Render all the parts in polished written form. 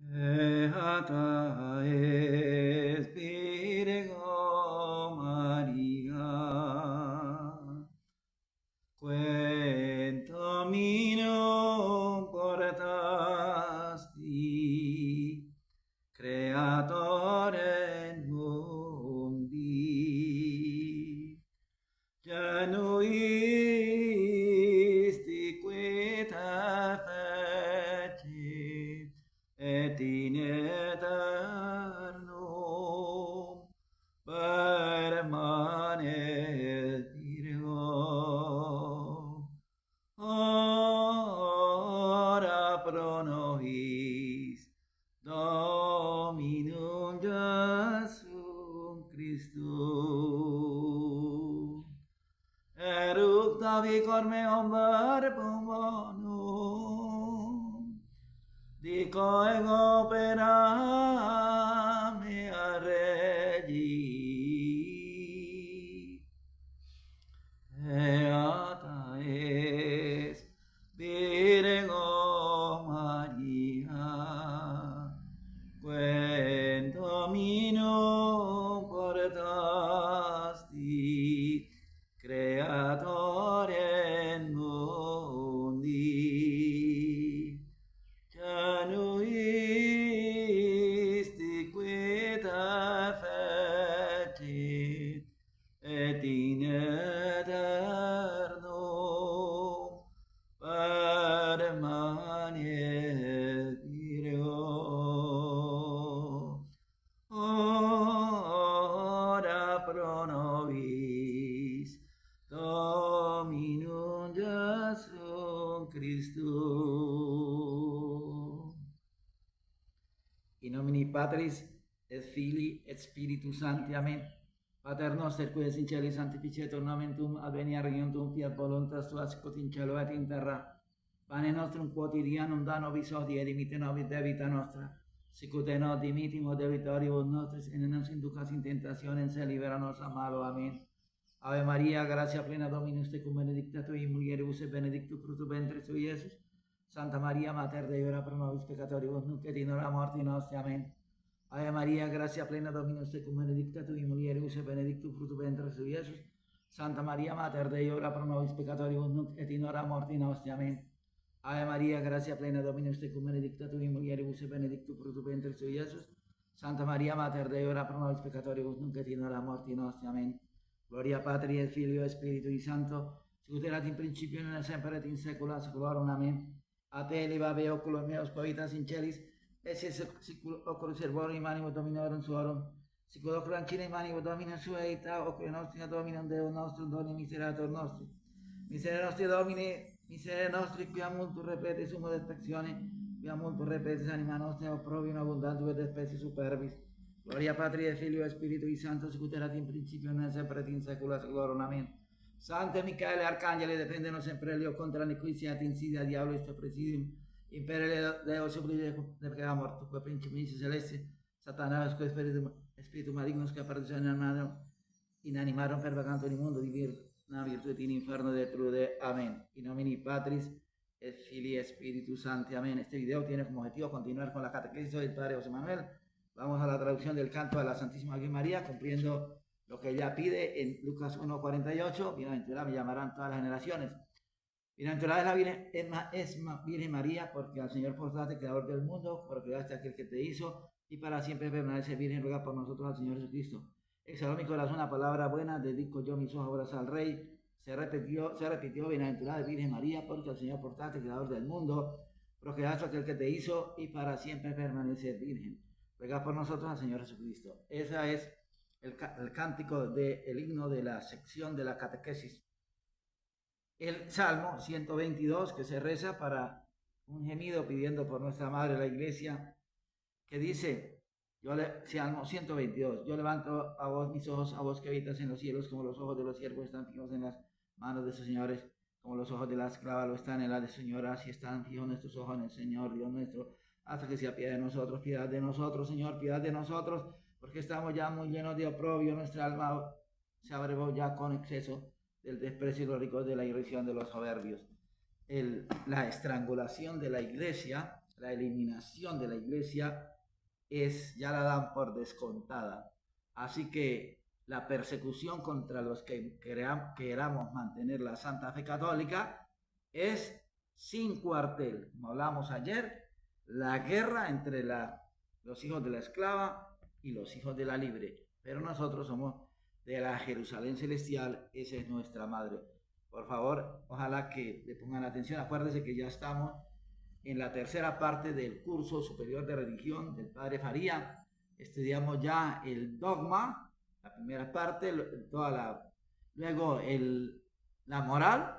Beata es Virgo María, quento minum portasti, creatore mundi, genuisti quita feci, et in aeternum permanes Virgo. Ora pro nobis Dominum Jesum Christum. Eructa vicor meum verbum bonum, dico ego opera mea Regi. Beata es Virgo María, quem Dominum portasti, creatore mundi, genuisti quita feci, et in aeternum permanes Virgo. Ora pro nobis Dominum Jesum Christum. In nomine Patris et Filii et Spiritus Sancti. Amen. Pater noster, qui es in cielo, sanctificetur nomen tuum, adveniat regnum tuum, fiat voluntas tua, sicut in cielo et in terra. Pane nostrum quotidianum da nobis hodie, et dimitte nobis debita nostra, sicut et nos dimittimus debitoribus nostris, et ne nos inducas in tentationem, sed libera nos a malo. Amen. Ave Maria, gratia plena Dominus tecum, benedicta tui in mulieribus, et benedictus fructus ventris tui, Iesus. Santa Maria, Mater Dei, ora pro nobis peccatoribus, nunc et in hora mortis nostri. Amen. Ave Maria, gratia plena Dominus tecum, benedicta tui in mulieribus, et benedictus fructus ventris tui, Iesus. Santa Maria, Mater Dei, ora pro nobis peccatoribus, nunc et in hora mortis nostri. Amen. Ave Maria, gratia plena Dominus tecum, benedicta tui in mulieribus, et benedictus fructus ventris tui, Iesus. Santa Maria, Mater Dei, ora pro nobis peccatoribus, nunc et in hora mortis nostri. Amen. Gloria Patri et Filio et Spiritui Sancto, sicut erat in principio, nunc et semper et in saecula saeculorum. Amen. A te levabe oculos meos provitas in celis, et sicut oculus servorum in manibus Dominorum suorum, sicut oculus ancilla in manibus Dominum suae, ita oculi nostri Dominum Deum nostrum doni miserator nostri. Miserere nostri Domine, miserere nostri, quia multum repete sumo despectione, quia multum repetis anima nostra, opprobium abundantum et despesi superbis. Gloria Patri et Filio et Spiritui Sancto, sicut erat in principio, nunc et semper et in saecula saeculorum. Amen. Sante Michaele, Arcangeli, defendenos sempre Leo contra nequitia et insidia diablo est presidium. Imperele Deo supplice deprecamur, tuque principis celesti, Satanás, que espíritu malignos que aparecieron inanimaron per vacantum in mundo, divir na virtut in inferno detrude. Amén. In nomine Patris et Filii et Spiritus Sancti. Amén. Este video tiene como objetivo continuar con la catequesis del Padre José Manuel. Vamos a la traducción del canto a la Santísima Virgen María, cumpliendo lo que ella pide en Lucas 1:48. Bienaventurada me llamarán todas las generaciones. Bienaventurada es la Virgen María, porque al Señor postraste, creador del mundo, procreaste a aquel que te hizo, y para siempre permanece virgen, ruega por nosotros al Señor Jesucristo. Exhaló mi corazón la palabra buena, dedico yo mis ojos al Rey. Se repitió, bienaventurada Virgen María, porque al Señor postraste, creador del mundo, procreaste a aquel que te hizo, y para siempre permanece virgen. Ruega por nosotros al Señor Jesucristo. Ese es el cántico del himno de la sección de la catequesis. El Salmo 122, que se reza para un gemido pidiendo por nuestra Madre la Iglesia, que dice, Salmo 122, yo levanto a vos mis ojos, a vos que habitas en los cielos, como los ojos de los siervos están fijos en las manos de sus señores, como los ojos de la esclava lo están en la de su señora, así están fijos nuestros ojos en el Señor, Dios nuestro, hasta que sea piedad de nosotros, Señor, piedad de nosotros, porque estamos ya muy llenos de oprobio, nuestra alma se abrevó ya con exceso del desprecio y los ricos de la irrisión de los soberbios. La estrangulación de la Iglesia, la eliminación de la iglesia ya la dan por descontada. Así que la persecución contra los que queramos mantener la Santa Fe Católica es sin cuartel. Como hablamos ayer, la guerra entre los hijos de la esclava y los hijos de la libre. Pero nosotros somos de la Jerusalén celestial, esa es nuestra madre. Por favor, ojalá que le pongan atención. Acuérdense que ya estamos en la tercera parte del curso superior de religión del Padre Faría. Estudiamos ya el dogma, la primera parte, luego la moral,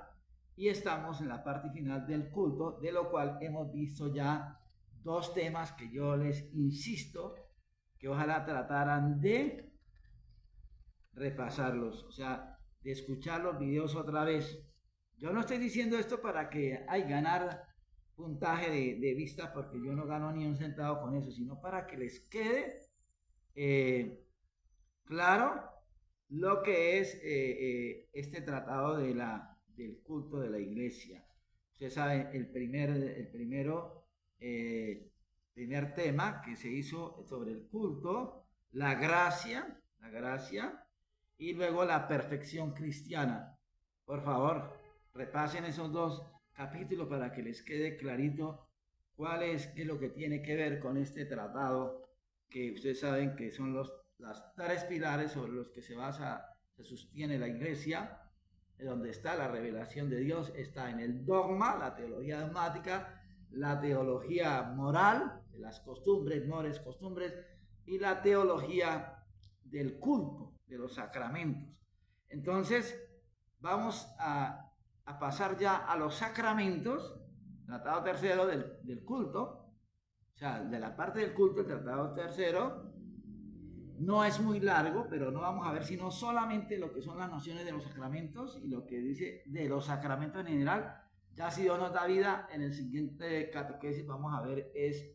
y estamos en la parte final del culto, de lo cual hemos visto ya 2 temas que yo les insisto que ojalá trataran de repasarlos, o sea, de escuchar los videos otra vez. Yo no estoy diciendo esto para que ganar puntaje de vista, porque yo no gano ni un centavo con eso, sino para que les quede claro lo que es este tratado del culto de la iglesia. Ustedes saben, el primer tema que se hizo sobre el culto, la gracia, y luego la perfección cristiana. Por favor, repasen esos 2 capítulos para que les quede clarito qué es lo que tiene que ver con este tratado, que ustedes saben que son los 3 pilares sobre los que se sostiene la iglesia, donde está la revelación de Dios. Está en el dogma, la teología dogmática, la teología moral, de las costumbres, y la teología del culto, de los sacramentos. Entonces, vamos a pasar ya a los sacramentos, tratado tercero del culto, o sea, de la parte del culto, el tratado tercero. No es muy largo, pero no vamos a ver sino solamente lo que son las nociones de los sacramentos y lo que dice de los sacramentos en general. Ya si Dios nos da vida, en el siguiente catequesis vamos a ver es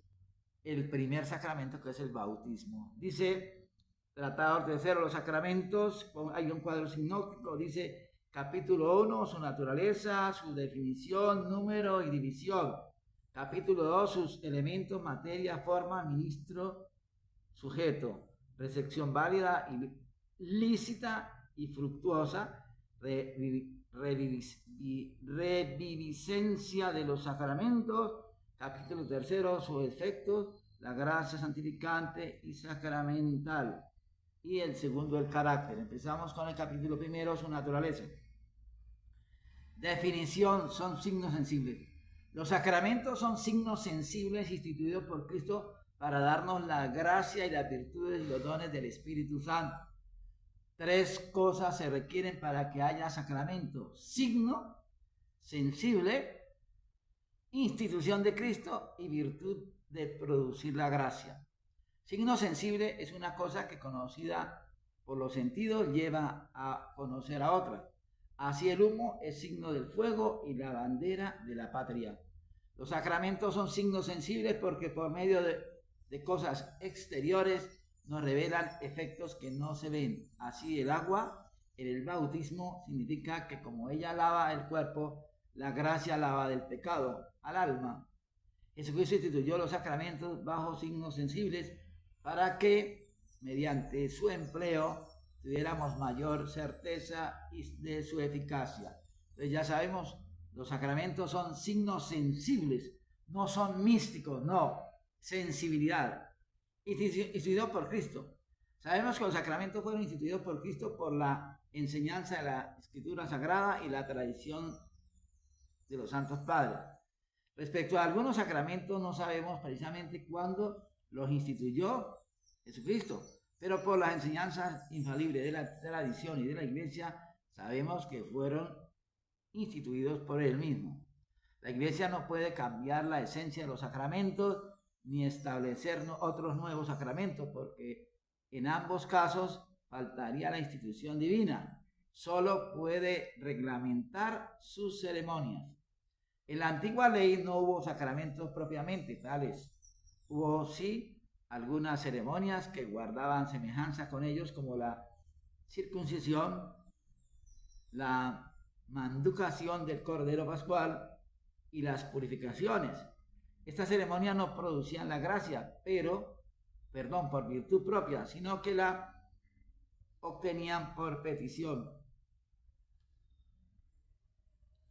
el primer sacramento, que es el bautismo. Dice, tratado tercero, los sacramentos, hay un cuadro sinóptico, dice capítulo 1, su naturaleza, su definición, número y división. Capítulo 2, sus elementos, materia, forma, ministro, sujeto. Recepción válida y lícita y fructuosa, reviviscencia de los sacramentos. Capítulo tercero, sus efectos, la gracia santificante y sacramental. Y el segundo, el carácter. Empezamos con el capítulo primero, su naturaleza. Definición, son signos sensibles. Los sacramentos son signos sensibles instituidos por Cristo para darnos la gracia y las virtudes y los dones del Espíritu Santo. 3 cosas se requieren para que haya sacramento: signo sensible, institución de Cristo y virtud de producir la gracia. Signo sensible es una cosa que, conocida por los sentidos, lleva a conocer a otra. Así el humo es signo del fuego y la bandera de la patria. Los sacramentos son signos sensibles porque por medio de cosas exteriores nos revelan efectos que no se ven. Así el agua en el bautismo significa que como ella lava el cuerpo, la gracia lava del pecado al alma. Jesucristo instituyó los sacramentos bajo signos sensibles para que mediante su empleo tuviéramos mayor certeza de su eficacia. Entonces ya sabemos, los sacramentos son signos sensibles, no son místicos, no, sensibilidad, instituidos por Cristo. Sabemos que los sacramentos fueron instituidos por Cristo por la enseñanza de la Escritura Sagrada y la tradición de los santos padres. Respecto a algunos sacramentos no sabemos precisamente cuándo los instituyó Jesucristo, pero por las enseñanzas infalibles de la tradición y de la Iglesia sabemos que fueron instituidos por él mismo. La Iglesia no puede cambiar la esencia de los sacramentos ni establecer otros nuevos sacramentos, porque en ambos casos faltaría la institución divina. Solo puede reglamentar sus ceremonias. En la antigua ley no hubo sacramentos propiamente tales. Hubo sí algunas ceremonias que guardaban semejanza con ellos, como la circuncisión, la manducación del Cordero Pascual y las purificaciones. Estas ceremonias no producían la gracia, por virtud propia, sino que la obtenían por petición.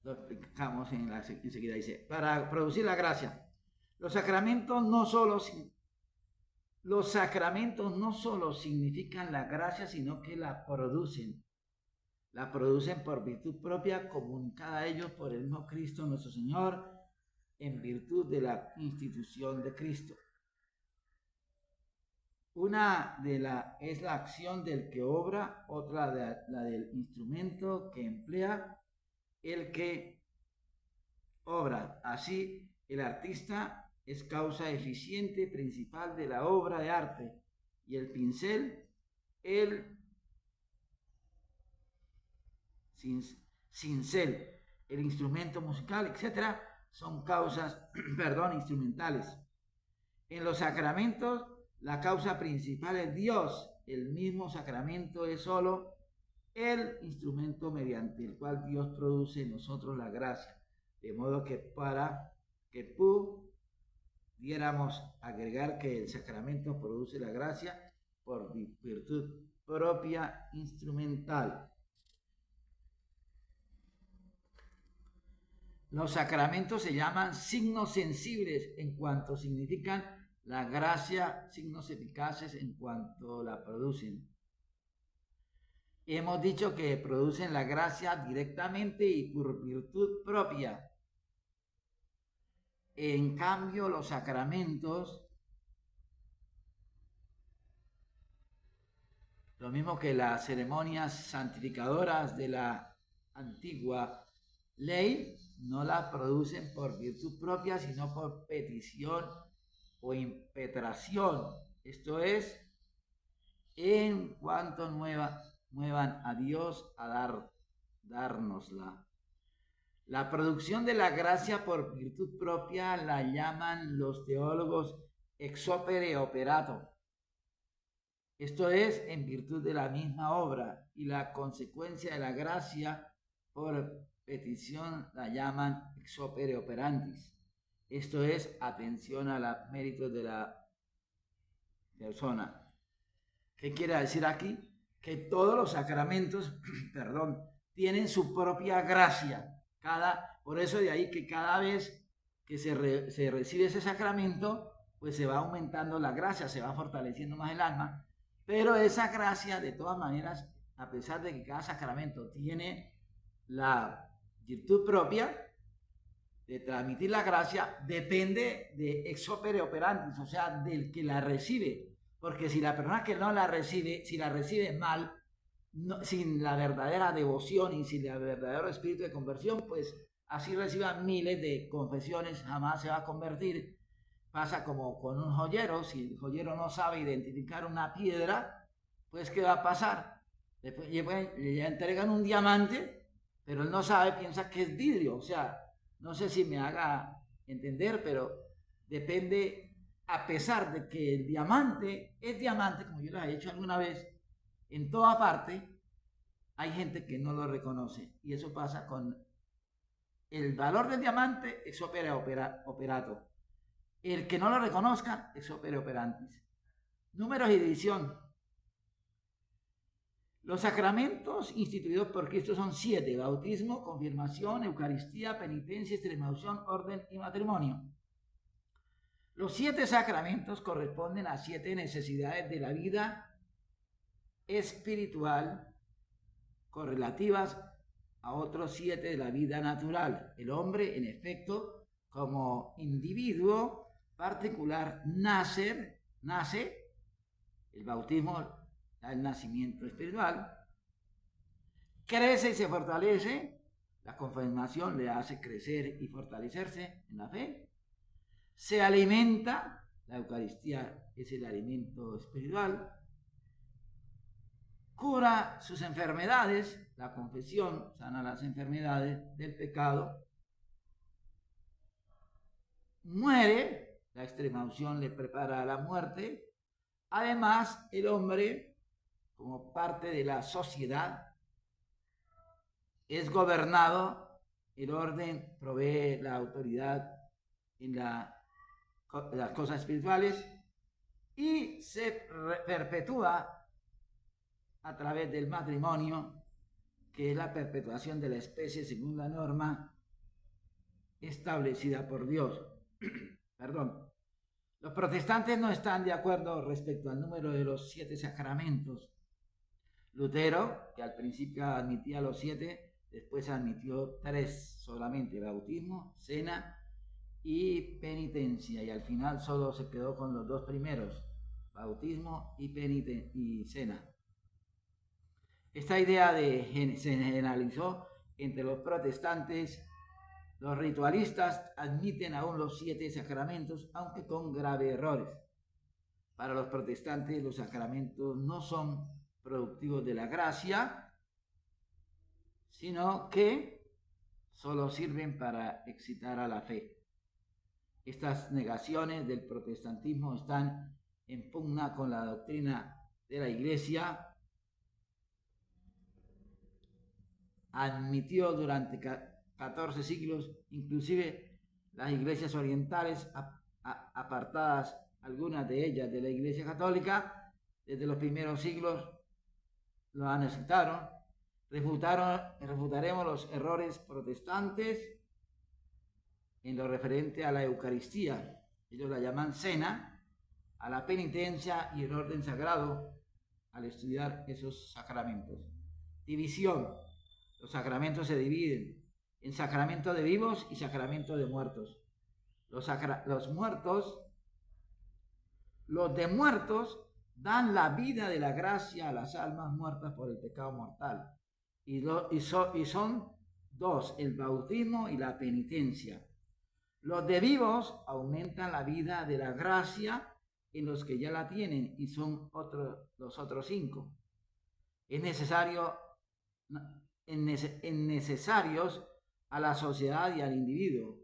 Lo explicamos enseguida. Dice, para producir la gracia. Los sacramentos no solo significan la gracia, sino que la producen. La producen por virtud propia, comunicada a ellos por el mismo Cristo nuestro Señor, en virtud de la institución de Cristo. Una es la acción del que obra, otra la del instrumento que emplea el que obra. Así, el artista es causa eficiente principal de la obra de arte, y el pincel, el cincel, el instrumento musical, etc., son causas, instrumentales. En los sacramentos, la causa principal es Dios. El mismo sacramento es solo el instrumento mediante el cual Dios produce en nosotros la gracia. De modo que para que pudiéramos agregar que el sacramento produce la gracia por virtud propia instrumental. Los sacramentos se llaman signos sensibles en cuanto significan la gracia, signos eficaces en cuanto la producen. Hemos dicho que producen la gracia directamente y por virtud propia. En cambio, los sacramentos, lo mismo que las ceremonias santificadoras de la antigua ley, no las producen por virtud propia, sino por petición o impetración. Esto es, en cuanto muevan a Dios a dárnosla. La producción de la gracia por virtud propia la llaman los teólogos ex opere operato. Esto es, en virtud de la misma obra, y la consecuencia de la gracia por petición la llaman ex opere operantis. Esto es, atención a los méritos de la persona. ¿Qué quiere decir aquí? Que todos los sacramentos, tienen su propia gracia. Por eso de ahí que cada vez que se recibe ese sacramento, pues se va aumentando la gracia, se va fortaleciendo más el alma. Pero esa gracia, de todas maneras, a pesar de que cada sacramento tiene la virtud propia de transmitir la gracia, depende de ex opere operantis, o sea, del que la recibe. Porque si la persona que no la recibe, si la recibe mal, sin la verdadera devoción y sin el verdadero espíritu de conversión, pues así reciban miles de confesiones, jamás se va a convertir. Pasa como con un joyero. Si el joyero no sabe identificar una piedra, pues ¿qué va a pasar? Después le entregan un diamante, pero él no sabe, piensa que es vidrio. O sea, no sé si me haga entender, pero depende, a pesar de que el diamante es diamante, como yo les he dicho alguna vez, en toda parte hay gente que no lo reconoce, y eso pasa con el valor del diamante, ex opere operato. El que no lo reconozca, ex opere operantis. Números y división. Los sacramentos instituidos por Cristo son 7: bautismo, confirmación, Eucaristía, penitencia, extremaunción, orden y matrimonio. Los 7 sacramentos corresponden a 7 necesidades de la vida espiritual correlativas a otros 7 de la vida natural. El hombre, en efecto, como individuo particular, nace, el bautismo da el nacimiento espiritual, crece y se fortalece, la confirmación le hace crecer y fortalecerse en la fe, se alimenta, la Eucaristía es el alimento espiritual, cura sus enfermedades, la confesión sana las enfermedades del pecado, muere, la extremaunción le prepara a la muerte. Además, el hombre, como parte de la sociedad, es gobernado, el orden provee la autoridad en la las cosas espirituales, y se perpetúa a través del matrimonio, que es la perpetuación de la especie según la norma establecida por Dios. Perdón. Los protestantes no están de acuerdo respecto al número de los 7 sacramentos. Lutero, que al principio admitía los 7, después admitió 3 solamente: bautismo, cena y penitencia, y al final solo se quedó con los 2 primeros, bautismo y cena. Esta idea se generalizó entre los protestantes. Los ritualistas admiten aún los 7 sacramentos, aunque con graves errores. Para los protestantes, los sacramentos no son productivos de la gracia, sino que solo sirven para excitar a la fe. Estas negaciones del protestantismo están en pugna con la doctrina de la Iglesia. Admitió durante 14 siglos, inclusive las iglesias orientales, apartadas algunas de ellas de la Iglesia Católica, desde los primeros siglos lo aceptaron. Refutaremos los errores protestantes en lo referente a la Eucaristía. Ellos la llaman cena, a la penitencia y el orden sagrado al estudiar esos sacramentos. División. Los sacramentos se dividen en sacramento de vivos y sacramento de muertos. Los de muertos dan la vida de la gracia a las almas muertas por el pecado mortal. Y son 2, el bautismo y la penitencia. Los de vivos aumentan la vida de la gracia en los que ya la tienen, y son los otros 5. Es necesarios a la sociedad y al individuo.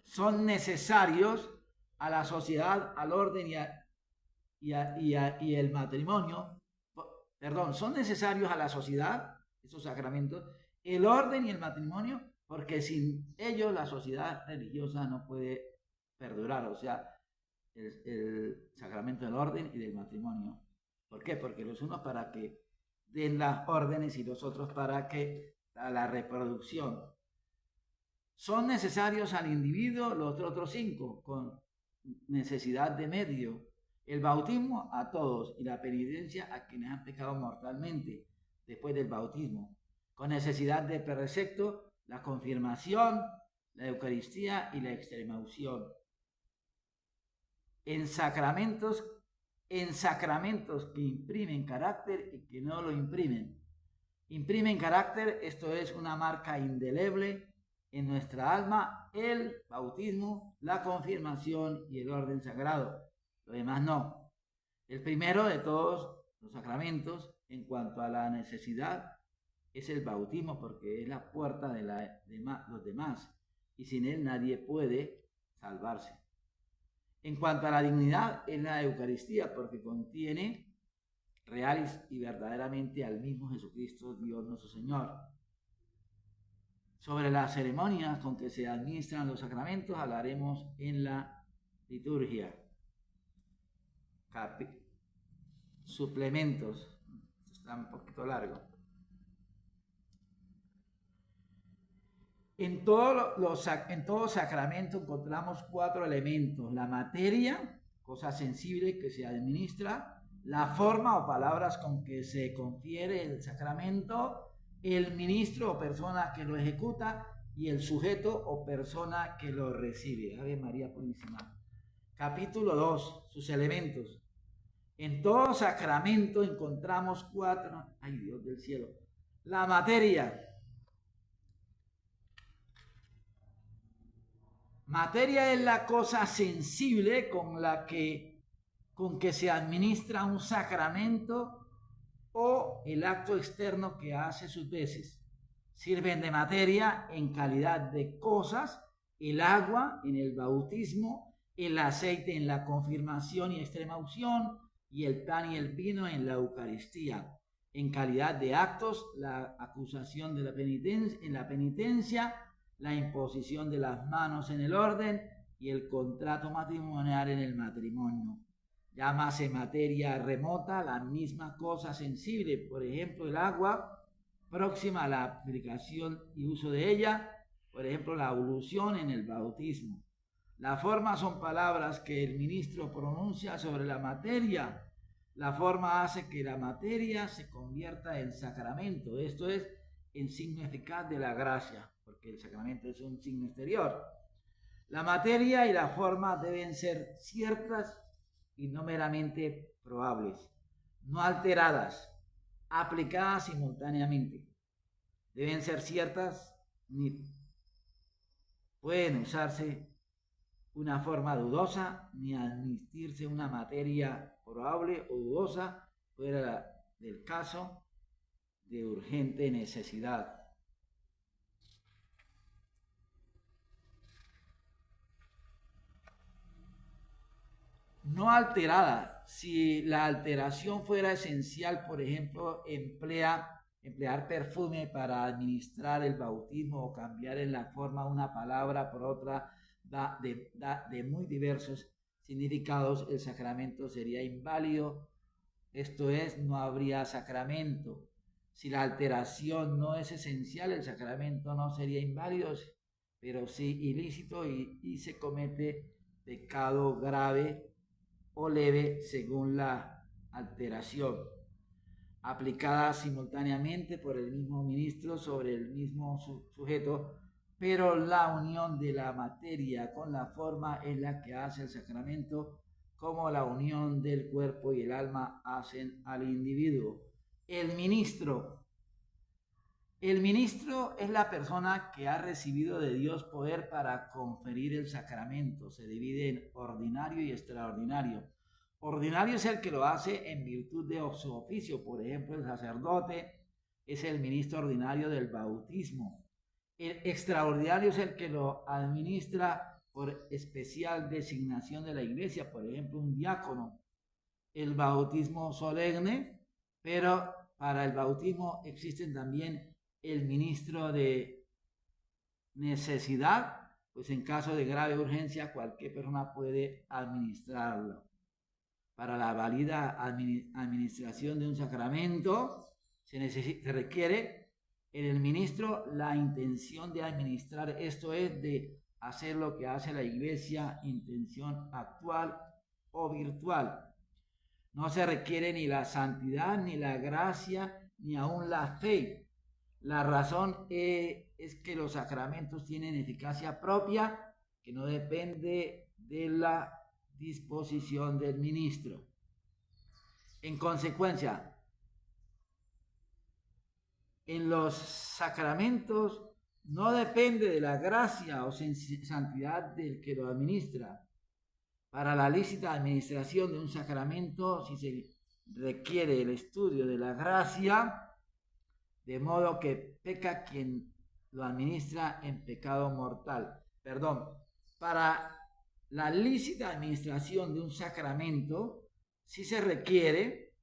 Son necesarios a la sociedad, al orden y el matrimonio. Perdón, son necesarios a la sociedad, esos sacramentos, el orden y el matrimonio, porque sin ellos la sociedad religiosa no puede perdurar. O sea, el sacramento del orden y del matrimonio. ¿Por qué? Porque los unos para que den las órdenes y los otros para que la reproducción. Son necesarios al individuo los otros 5, con necesidad de medio. El bautismo a todos y la penitencia a quienes han pecado mortalmente después del bautismo, con necesidad de precepto, la confirmación, la Eucaristía y la extremaunción. En sacramentos que imprimen carácter y que no lo imprimen. Imprimen carácter, esto es una marca indeleble en nuestra alma: el bautismo, la confirmación y el orden sagrado. Lo demás no. El primero de todos los sacramentos, en cuanto a la necesidad, es el bautismo, porque es la puerta de los demás, y sin él nadie puede salvarse. En cuanto a la dignidad, es la Eucaristía, porque contiene real y verdaderamente al mismo Jesucristo, Dios nuestro Señor. Sobre las ceremonias con que se administran los sacramentos hablaremos en la liturgia. Suplementos. Está un poquito largo. En todo sacramento encontramos 4 elementos: la materia, cosa sensible que se administra; la forma o palabras con que se confiere el sacramento; el ministro o persona que lo ejecuta; y el sujeto o persona que lo recibe. Ave María Purísima. Capítulo 2. Sus elementos. En todo sacramento encontramos 4. Ay, Dios del cielo. La materia. Materia es la cosa sensible con que se administra un sacramento o el acto externo que hace sus veces. Sirven de materia en calidad de cosas el agua en el bautismo, el aceite en la confirmación y extremaunción, y el pan y el vino en la Eucaristía. En calidad de actos, la acusación de la penitencia, la imposición de las manos en el orden y el contrato matrimonial en el matrimonio. Llámase materia remota la misma cosa sensible, por ejemplo, el agua próxima a la aplicación y uso de ella, por ejemplo, la ablución en el bautismo. La forma son palabras que el ministro pronuncia sobre la materia. La forma hace que la materia se convierta en sacramento, esto es, en signo eficaz de la gracia, porque el sacramento es un signo exterior. La materia y la forma deben ser ciertas y no meramente probables, no alteradas, aplicadas simultáneamente. Deben ser ciertas, ni pueden usarse una forma dudosa, ni admitirse una materia probable o dudosa fuera del caso de urgente necesidad. No alterada. Si la alteración fuera esencial, por ejemplo, emplear perfume para administrar el bautismo o cambiar en la forma una palabra por otra de muy diversos significados, el sacramento sería inválido, esto es, no habría sacramento. Si la alteración no es esencial, el sacramento no sería inválido, pero sí ilícito y se comete pecado grave o leve según la alteración, aplicada simultáneamente por el mismo ministro sobre el mismo sujeto, pero la unión de la materia con la forma es la que hace el sacramento, como la unión del cuerpo y el alma hacen al individuo. El ministro es la persona que ha recibido de Dios poder para conferir el sacramento. Se divide en ordinario y extraordinario. Ordinario es el que lo hace en virtud de su oficio. Por ejemplo, el sacerdote es el ministro ordinario del bautismo. El extraordinario es el que lo administra por especial designación de la iglesia. Por ejemplo, un diácono. El bautismo solemne, pero para el bautismo existen también el ministro de necesidad, pues en caso de grave urgencia cualquier persona puede administrarlo. Para la válida administración de un sacramento se requiere en el ministro la intención de administrar, esto es, de hacer lo que hace la iglesia, intención actual o virtual. No se requiere ni la santidad, ni la gracia, ni aún la fe. La razón es que los sacramentos tienen eficacia propia que no depende de la disposición del ministro. En consecuencia, en los sacramentos no depende de la gracia o santidad del que lo administra. Para la lícita administración de un sacramento, si se requiere el estudio de la gracia, de modo que peca quien lo administra en pecado mortal. Para la lícita administración de un sacramento, sí se requiere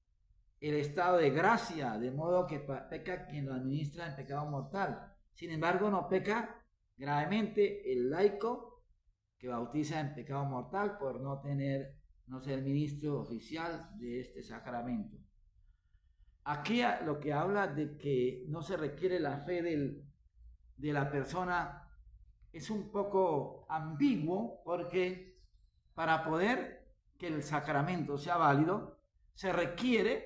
el estado de gracia, de modo que peca quien lo administra en pecado mortal. Sin embargo, no peca gravemente el laico que bautiza en pecado mortal por no ser ministro oficial de este sacramento. Aquí lo que habla de que no se requiere la fe de la persona es un poco ambiguo, porque para poder que el sacramento sea válido se requiere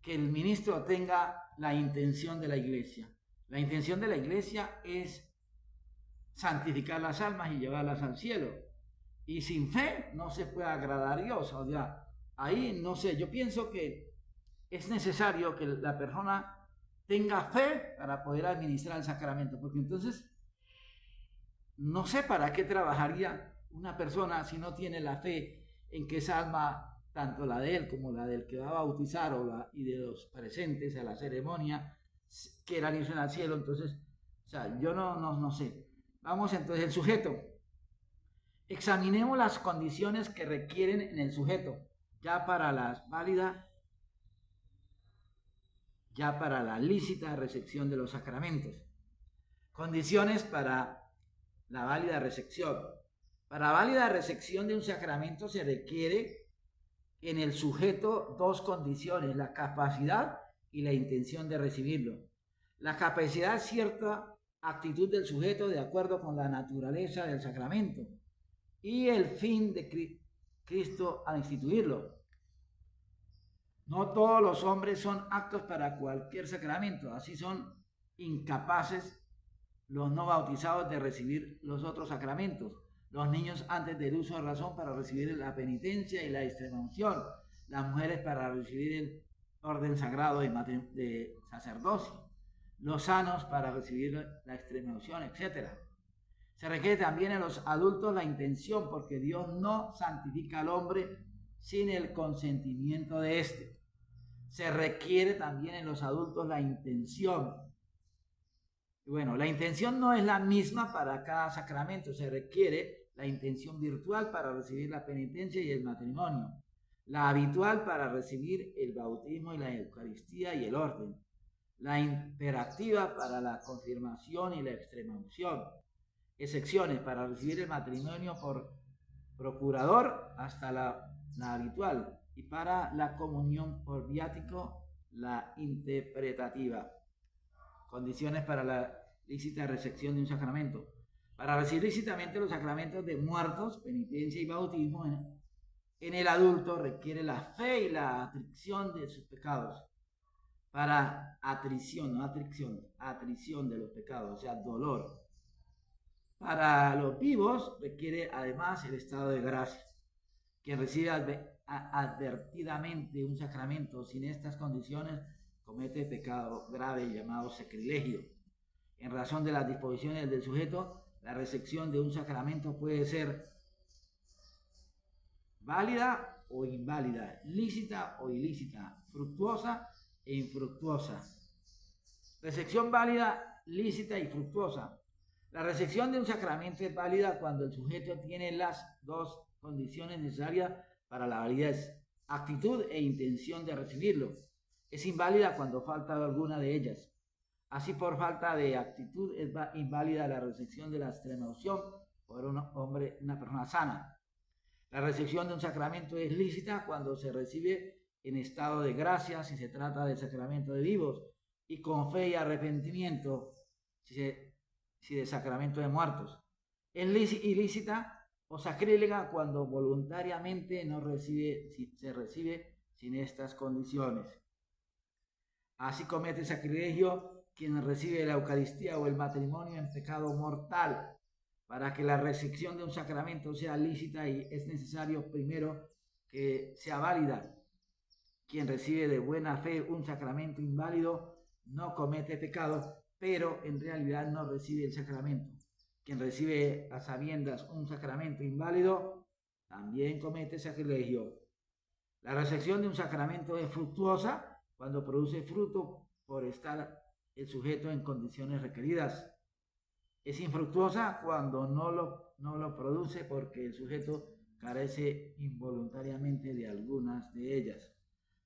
que el ministro tenga la intención de la iglesia. La intención de la iglesia es santificar las almas y llevarlas al cielo. Y sin fe no se puede agradar a Dios. O sea, ahí no sé, yo pienso que es necesario que la persona tenga fe para poder administrar el sacramento, porque entonces no sé para qué trabajaría una persona si no tiene la fe en que esa alma, tanto la de él como la del que va a bautizar y de los presentes a la ceremonia, quieran irse al cielo. Entonces, o sea, yo no sé. Vamos entonces, el sujeto. Examinemos las condiciones que requieren en el sujeto, ya para la lícita recepción de los sacramentos. Condiciones para la válida recepción. Para válida recepción de un sacramento se requiere en el sujeto dos condiciones: la capacidad y la intención de recibirlo. La capacidad es cierta actitud del sujeto de acuerdo con la naturaleza del sacramento y el fin de Cristo al instituirlo. No todos los hombres son aptos para cualquier sacramento, así son incapaces los no bautizados de recibir los otros sacramentos, los niños antes del uso de razón para recibir la penitencia y la extremaunción, las mujeres para recibir el orden sagrado de sacerdocio, los sanos para recibir la extremaunción, etc. Se requiere también en los adultos la intención, porque Dios no santifica al hombre sin el consentimiento de éste. Se requiere también en los adultos la intención. Bueno, la intención no es la misma para cada sacramento. Se requiere la intención virtual para recibir la penitencia y el matrimonio, la habitual para recibir el bautismo y la Eucaristía y el orden, la imperativa para la confirmación y la extremaunción, excepciones para recibir el matrimonio por procurador hasta la habitual, y para la comunión por viático la interpretativa. Condiciones para la lícita recepción de un sacramento. Para recibir lícitamente los sacramentos de muertos, penitencia y bautismo en el adulto requiere la fe y la atrición de sus pecados. Para atrición, no atrición, atrición de los pecados, o sea, dolor. Para los vivos requiere además el estado de gracia. Quien recibe advertidamente un sacramento sin estas condiciones comete pecado grave llamado sacrilegio. En razón de las disposiciones del sujeto, la recepción de un sacramento puede ser válida o inválida, lícita o ilícita, fructuosa e infructuosa. Recepción válida, lícita y fructuosa. La recepción de un sacramento es válida cuando el sujeto tiene las dos condiciones necesarias para la validez: actitud e intención de recibirlo. Es inválida cuando falta alguna de ellas. Así, por falta de actitud es inválida la recepción de la extremaunción por una persona sana. La recepción de un sacramento es lícita cuando se recibe en estado de gracia, si se trata del sacramento de vivos, y con fe y arrepentimiento, si de sacramento de muertos. Es ilícita o sacrílega cuando voluntariamente se recibe sin estas condiciones. Así comete sacrilegio quien recibe la Eucaristía o el matrimonio en pecado mortal. Para que la recepción de un sacramento sea lícita y es necesario primero que sea válida. Quien recibe de buena fe un sacramento inválido no comete pecado, pero en realidad no recibe el sacramento. Quien recibe a sabiendas un sacramento inválido también comete sacrilegio. La recepción de un sacramento es fructuosa cuando produce fruto por estar el sujeto en condiciones requeridas. Es infructuosa cuando no lo produce porque el sujeto carece involuntariamente de algunas de ellas.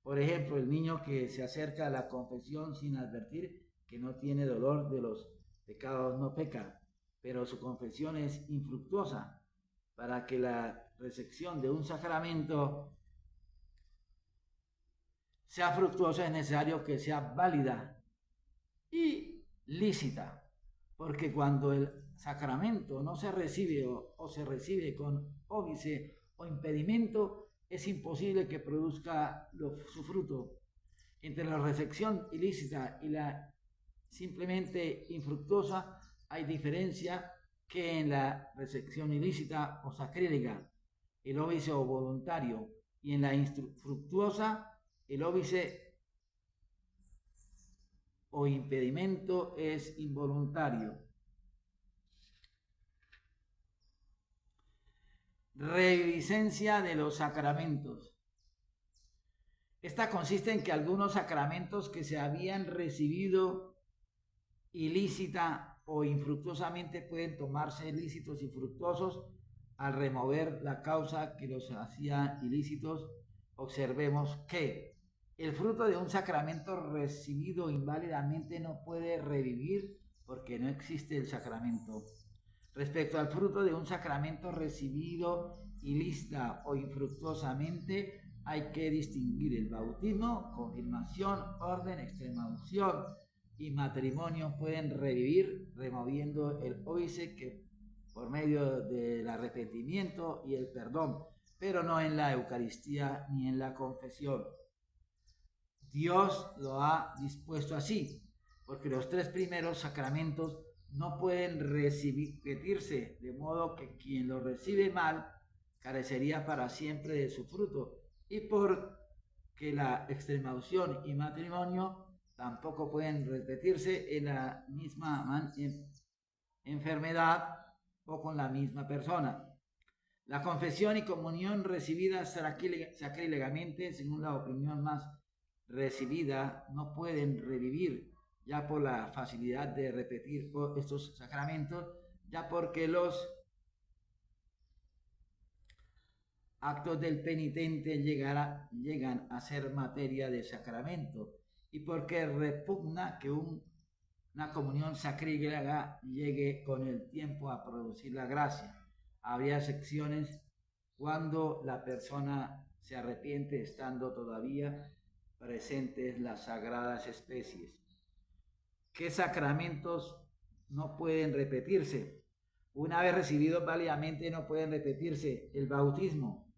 Por ejemplo, el niño que se acerca a la confesión sin advertir que no tiene dolor de los pecados no peca, pero su confesión es infructuosa. Para que la recepción de un sacramento sea fructuosa es necesario que sea válida y lícita. Porque cuando el sacramento no se recibe o se recibe con óbice o impedimento, es imposible que produzca su fruto. Entre la recepción ilícita y la simplemente infructuosa hay diferencia que en la recepción ilícita o sacrílega, el óbice o voluntario, y en la infructuosa, el óbice o impedimento es involuntario. Reviviscencia de los sacramentos. Esta consiste en que algunos sacramentos que se habían recibido ilícita o infructuosamente pueden tomarse lícitos y fructuosos al remover la causa que los hacía ilícitos. Observemos que el fruto de un sacramento recibido inválidamente no puede revivir porque no existe el sacramento. Respecto al fruto de un sacramento recibido ilícita o infructuosamente, hay que distinguir el bautismo, confirmación, orden, extremaunción y matrimonio pueden revivir removiendo el óbice que por medio del arrepentimiento y el perdón, pero no en la Eucaristía ni en la confesión. Dios lo ha dispuesto así, porque los tres primeros sacramentos no pueden repetirse, de modo que quien lo recibe mal carecería para siempre de su fruto, y porque la extremaunción y matrimonio tampoco pueden repetirse en la misma enfermedad o con la misma persona. La confesión y comunión recibidas sacrílegamente, según la opinión más recibida, no pueden revivir ya por la facilidad de repetir estos sacramentos, ya porque los actos del penitente llegan a ser materia de sacramento y porque repugna que una comunión sacrílega llegue con el tiempo a producir la gracia. Habría excepciones cuando la persona se arrepiente estando todavía presentes las sagradas especies. ¿Qué sacramentos no pueden repetirse? Una vez recibidos válidamente no pueden repetirse: el bautismo,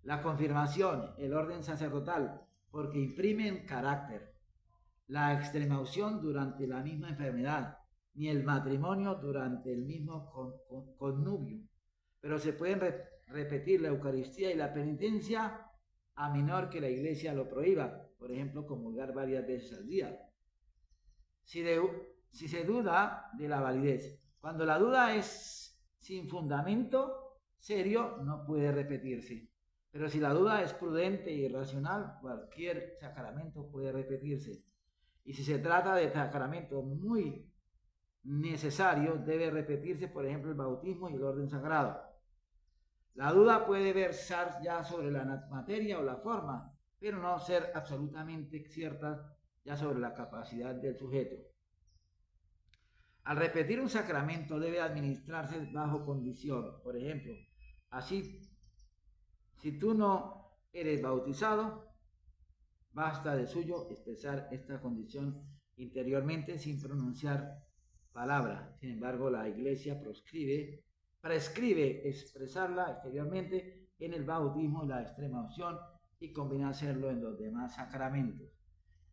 la confirmación, el orden sacerdotal, porque imprimen carácter; la extremaunción durante la misma enfermedad, ni el matrimonio durante el mismo connubio. Pero se pueden repetir la Eucaristía y la penitencia a menor que la Iglesia lo prohíba, por ejemplo, comulgar varias veces al día. Si se duda de la validez, cuando la duda es sin fundamento serio, no puede repetirse. Pero si la duda es prudente y racional, cualquier sacramento puede repetirse. Y si se trata de sacramento muy necesario, debe repetirse, por ejemplo, el bautismo y el orden sagrado. La duda puede versar ya sobre la materia o la forma, pero no ser absolutamente cierta ya sobre la capacidad del sujeto. Al repetir un sacramento debe administrarse bajo condición. Por ejemplo, así, si tú no eres bautizado, basta de suyo expresar esta condición interiormente sin pronunciar palabra. Sin embargo, la Iglesia prescribe expresarla exteriormente en el bautismo y la extremaunción y conviene hacerlo en los demás sacramentos.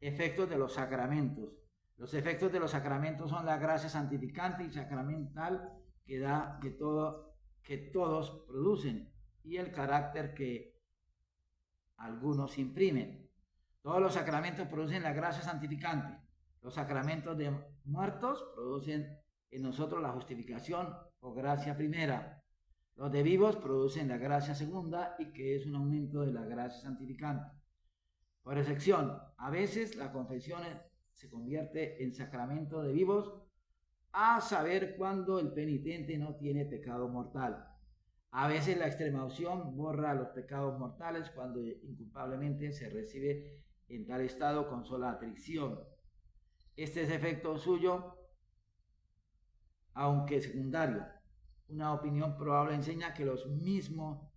Efectos de los sacramentos. Los efectos de los sacramentos son la gracia santificante y sacramental que todos producen y el carácter que algunos imprimen. Todos los sacramentos producen la gracia santificante. Los sacramentos de muertos producen en nosotros la justificación o gracia primera. Los de vivos producen la gracia segunda y que es un aumento de la gracia santificante. Por excepción, a veces la confesión se convierte en sacramento de vivos, a saber cuando el penitente no tiene pecado mortal. A veces la extremaunción borra los pecados mortales cuando inculpablemente se recibe en tal estado con sola atrición. Este es efecto suyo, aunque secundario. Una opinión probable enseña que lo mismo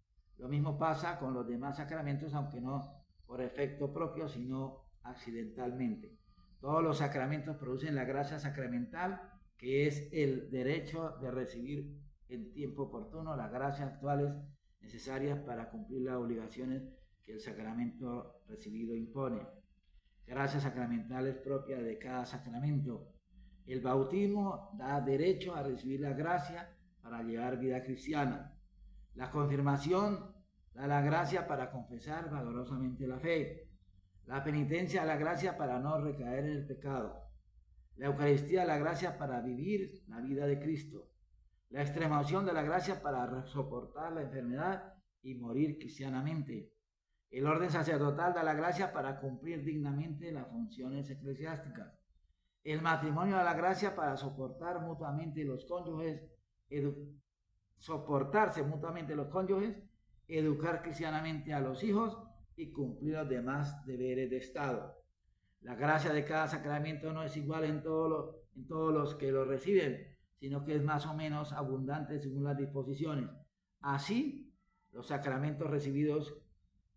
pasa con los demás sacramentos, aunque no por efecto propio, sino accidentalmente. Todos los sacramentos producen la gracia sacramental, que es el derecho de recibir en tiempo oportuno las gracias actuales necesarias para cumplir las obligaciones que el sacramento recibido impone. Gracias sacramentales propias de cada sacramento. El bautismo da derecho a recibir la gracia para llevar vida cristiana. La confirmación da la gracia para confesar valorosamente la fe. La penitencia da la gracia para no recaer en el pecado. La Eucaristía da la gracia para vivir la vida de Cristo. La extremaunción da la gracia para soportar la enfermedad y morir cristianamente. El orden sacerdotal da la gracia para cumplir dignamente las funciones eclesiásticas. El matrimonio da la gracia para soportarse mutuamente los cónyuges, educar cristianamente a los hijos y cumplir los demás deberes de Estado. La gracia de cada sacramento no es igual en todos los que lo reciben, sino que es más o menos abundante según las disposiciones. Así, los sacramentos recibidos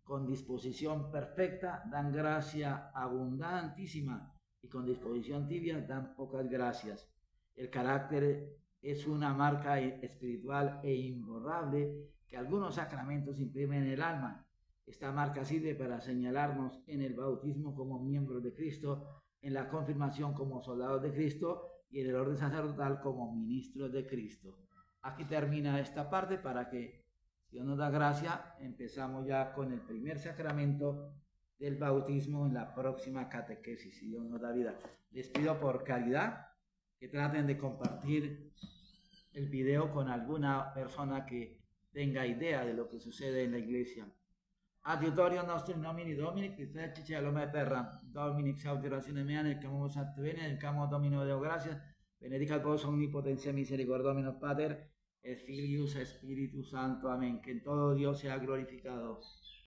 con disposición perfecta dan gracia abundantísima y con disposición tibia dan pocas gracias. El carácter es una marca espiritual e imborrable que algunos sacramentos imprimen en el alma. Esta marca sirve para señalarnos en el bautismo como miembros de Cristo, en la confirmación como soldados de Cristo y en el orden sacerdotal como ministros de Cristo. Aquí termina esta parte para que Dios nos da gracia. Empezamos ya con el primer sacramento del bautismo en la próxima catequesis, si Dios nos da vida. Les pido por caridad que traten de compartir el video con alguna persona que tenga idea de lo que sucede en la iglesia. Adiutorio nostro in nomine Domini, qui feci cielo e terra, Domini exaudirazione mea, nel camo sat bene, nel camo Domino Deo gracia, benedicat vos omnipotencia misericordia Pater, et Filius, Spiritus Santo, amén. Que en todo Dios sea glorificado.